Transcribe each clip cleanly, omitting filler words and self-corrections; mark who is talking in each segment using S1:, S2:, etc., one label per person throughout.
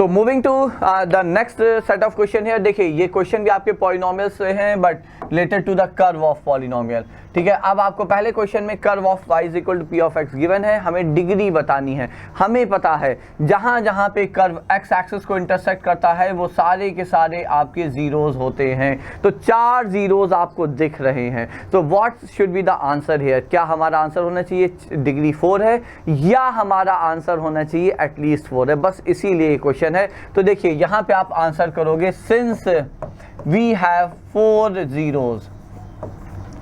S1: So moving to the next set of question है। देखिए ये क्वेश्चन भी आपके पॉलिनोमियल से हैं but related to the curve of polynomial. ठीक है, अब आपको पहले क्वेश्चन में curve of y is equal to P of x given है, हमें डिग्री बतानी है। हमें पता है जहां जहां पे कर्व x एक्सिस को इंटरसेक्ट करता है वो सारे के सारे आपके जीरोज होते हैं। तो 4 जीरोज आपको दिख रहे हैं। तो what should be the answer here? क्या हमारा आंसर होना चाहिए डिग्री 4 है या हमारा आंसर होना चाहिए एटलीस्ट 4 है? बस इसीलिए क्वेश्चन है। तो देखिए यहाँ पे आप आंसर करोगे since we have 4 zeros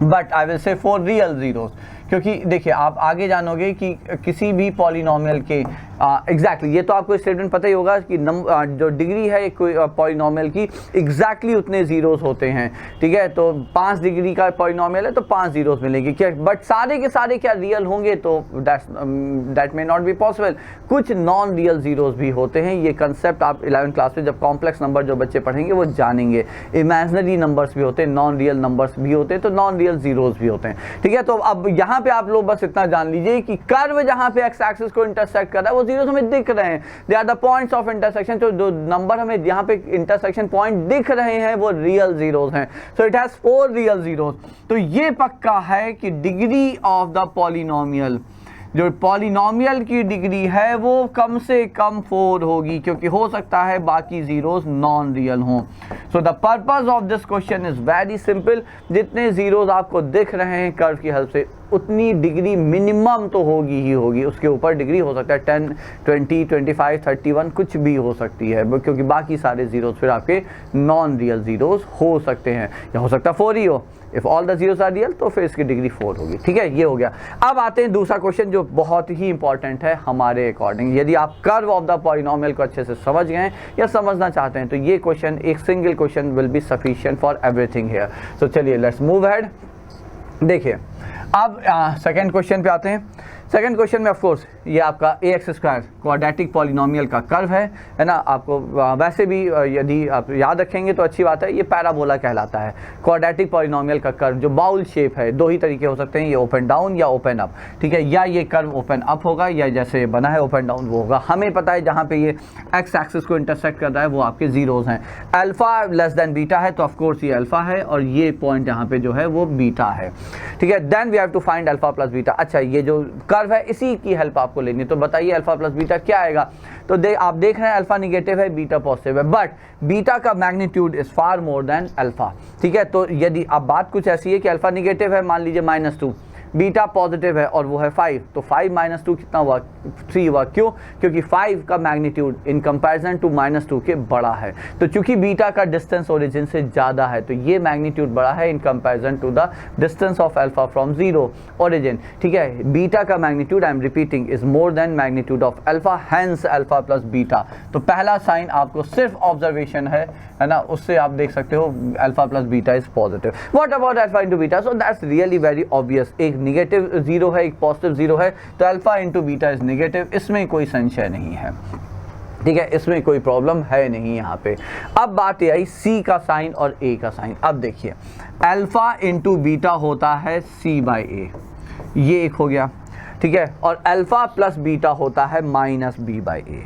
S1: but I will say 4 real zeros, क्योंकि देखिए आप आगे जानोगे कि किसी भी पॉलिनोमियल के एग्जैक्टली ये तो आपको स्टेटमेंट पता ही होगा कि जो डिग्री है कोई पॉलिनोमियल की एग्जैक्टली उतने जीरोस होते हैं। ठीक है, तो 5 डिग्री का पॉलिनोमियल है तो 5 जीरोस मिलेंगे क्या, बट सारे के सारे क्या रियल होंगे? तो that may not be possible. कुछ नॉन रियल जीरोस भी होते हैं। ये कंसेप्ट आप 11th क्लास में जब कॉम्प्लेक्स नंबर जो बच्चे पढ़ेंगे वो जानेंगे। इमेजिनरी नंबर्स भी होते हैं, नॉन रियल नंबर्स भी होते हैं, तो नॉन रियल जीरोस भी होते हैं। ठीक है, तो अब यहाँ पे आप लोग बस इतना जान लीजिए कि कर्व जहाँ पे एक्स एक्सिस को इंटरसेक्ट कर रहा है वो जीरोस हमें दिख रहे हैं। They are the points of intersection. तो जो नंबर हमें यहाँ पे इंटरसेक्शन पॉइंट दिख रहे हैं वो रियल जीरोस हैं। So it has 4 real zeros. तो ये पक्का है कि डिग्री ऑफ द पॉलिनोमियल, जो पॉलिनोमियल की डिग्री है वो कम से कम 4 होगी, क्योंकि हो सकता है बाकी जीरोस नॉन रियल हों। So the purpose of this question is very simple. जितने जीरोस आपको दिख रहे हैं कर्व की हेल्प से उतनी डिग्री मिनिमम तो होगी ही होगी। उसके ऊपर डिग्री हो सकता है 10, 20, 25, 31 कुछ भी हो सकती है, क्योंकि बाकी सारे जीरोस फिर आपके नॉन रियल जीरोस हो सकते हैं, या हो सकता है 4 ही हो। If all the zeros are real तो फिर इसकी डिग्री 4 होगी। ठीक है, ये हो गया। अब आते हैं दूसरा क्वेश्चन जो बहुत ही इंपॉर्टेंट है हमारे अकॉर्डिंग। यदि आप कर्व ऑफ द पॉलिनोमियल को अच्छे से समझ गए हैं या समझना चाहते हैं तो ये क्वेश्चन, एक single question will be sufficient for everything here. So चलिए लेट्स मूव अहेड। देखिए अब सेकेंड क्वेश्चन पे आते हैं। सेकेंड क्वेश्चन में ऑफ कोर्स ये आपका ax² क्वाड्रेटिक पॉलिनोमियल का कर्व है ना। आपको वैसे भी यदि आप याद रखेंगे तो अच्छी बात है, ये पैराबोला कहलाता है। क्वाड्रेटिक पॉलिनोमियल का कर्व जो बाउल शेप है, 2 ही तरीके हो सकते हैं, ये ओपन डाउन या ओपन अप। ठीक है, या ये कर्व ओपन अप होगा या जैसे बना है ओपन डाउन वो होगा। हमें पता है जहाँ पे ये एक्स एक्सिस को इंटरसेक्ट कर रहा है वो आपके जीरोस हैं। अल्फा लेस देन बीटा है तो ऑफकोर्स ये अल्फा है और ये पॉइंट यहाँ पे जो है वो बीटा है। ठीक है, then we have to find alpha plus beta. अच्छा, ये जो कर्व है इसी की हेल्प आपको लेनी है। तो बताइए अल्फा प्लस बीटा क्या आएगा? तो आप देख रहे हैं अल्फा निगेटिव है, बीटा पॉजिटिव है, बट बीटा का magnitude is far more than alpha. ठीक है, तो यदि अब बात कुछ ऐसी है कि अल्फा निगेटिव है, मान लीजिए -2, बीटा पॉजिटिव है और वो है 5, तो 5 - 2 कितना हुआ? 3 हुआ। क्यों? क्योंकि 5 का मैग्नीट्यूड इन कंपैरिजन टू -2 के बड़ा है। तो चूंकि बीटा का डिस्टेंस ओरिजिन से ज़्यादा है तो ये मैग्नीट्यूड बड़ा है in comparison to the distance of alpha from 0 origin. ठीक है, बीटा का magnitude, I am repeating, is more than magnitude of alpha, hence alpha plus beta. तो पहला साइन आपको सिर्फ ऑब्जर्वेशन है ना, उससे आप देख सकते हो alpha plus beta is positive. What about alpha into beta? So that's really very obvious. एक निगेटिव 0 है, एक पॉजिटिव 0 है, तो alpha into beta is negative. इसमें कोई संशय नहीं है। ठीक है, इसमें कोई प्रॉब्लम है नहीं यहाँ पे। अब बात ये आई C का साइन और A का साइन। अब देखिए अल्फा इंटू बीटा होता है C/A, ये एक हो गया। ठीक है, और अल्फा प्लस बीटा होता है -B/A,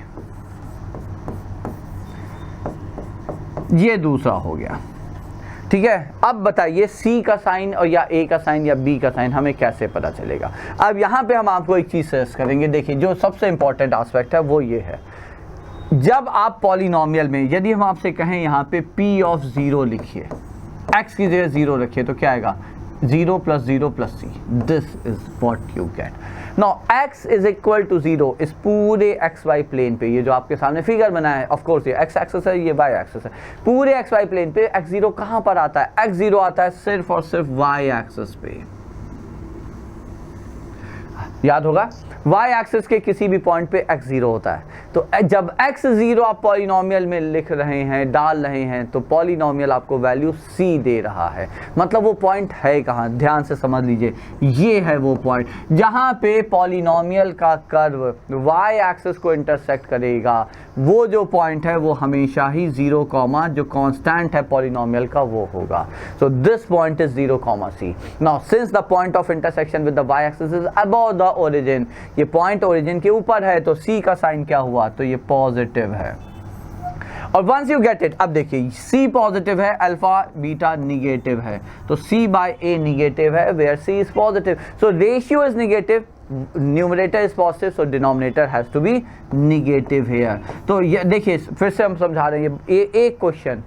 S1: ये दूसरा हो गया। ठीक है, अब बताइए C का साइन और या A का साइन या B का साइन हमें कैसे पता चलेगा? अब यहाँ पे हम आपको एक चीज़ सजेस्ट करेंगे। देखिए जो सबसे इंपॉर्टेंट एस्पेक्ट है वो ये है, जब आप पॉलिनोमियल में यदि हम आपसे कहें यहाँ पे P ऑफ 0 लिखिए, x की जगह 0 रखिए, तो क्या आएगा? 0 + 0 + C। This is what you get. Now x is equal to 0 इस पूरे XY प्लेन पे, ये जो आपके सामने फिगर बना है, ऑफ कोर्स ये x एक्सिस है, ये y एक्सिस है। पूरे XY प्लेन पे x0 कहाँ पर आता है? x0 आता है सिर्फ और सिर्फ y एक्सिस पे। याद होगा y एक्सिस के किसी भी पॉइंट पे x0 होता है। तो जब x0 आप पॉलिनोमियल में लिख रहे हैं, डाल रहे हैं, तो पॉलिनोमियल आपको वैल्यू c दे रहा है। मतलब वो पॉइंट है कहाँ? ध्यान से समझ लीजिए, ये है वो पॉइंट जहाँ पे पॉलिनोमियल का कर्व y एक्सिस को इंटरसेक्ट करेगा। वो जो पॉइंट है वो हमेशा ही 0, जो कांस्टेंट है पॉलिनोमियल का वो होगा। So this point is 0, C। Now since the point of intersection with the y axis is above the origin, ये पॉइंट ओरिजिन के ऊपर है, तो C का साइन क्या हुआ? तो ये पॉजिटिव है। और वंस यू गेट इट, अब देखिए C पॉजिटिव है, अल्फा बीटा निगेटिव है, तो C बाय A निगेटिव है where C is positive, so ratio is negative, numerator is positive, so denominator has to be negative here. तो ये देखिए फिर से हम समझा रहे हैं, ये एक क्वेश्चन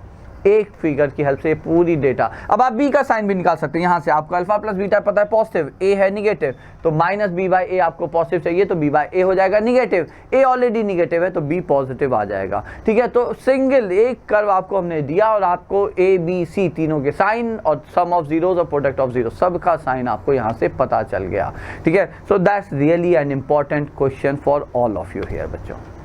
S1: एक फिगर की हेल्प से पूरी डेटा। अब आप बी का साइन भी निकाल सकते हैं, यहाँ से आपको अल्फा प्लस बीटा पता है पॉजिटिव, ए है निगेटिव, तो माइनस बी बाई ए आपको पॉजिटिव चाहिए तो बी बाई ए हो जाएगा निगेटिव, ए ऑलरेडी निगेटिव है तो बी पॉजिटिव आ जाएगा। ठीक है, तो सिंगल एक कर्व आपको हमने दिया और आपको ए बी सी तीनों के साइन और सम ऑफ जीरोज और प्रोडक्ट ऑफ जीरो सबका साइन आपको यहाँ से पता चल गया। ठीक है, so that's really an important question for all of you here बच्चों।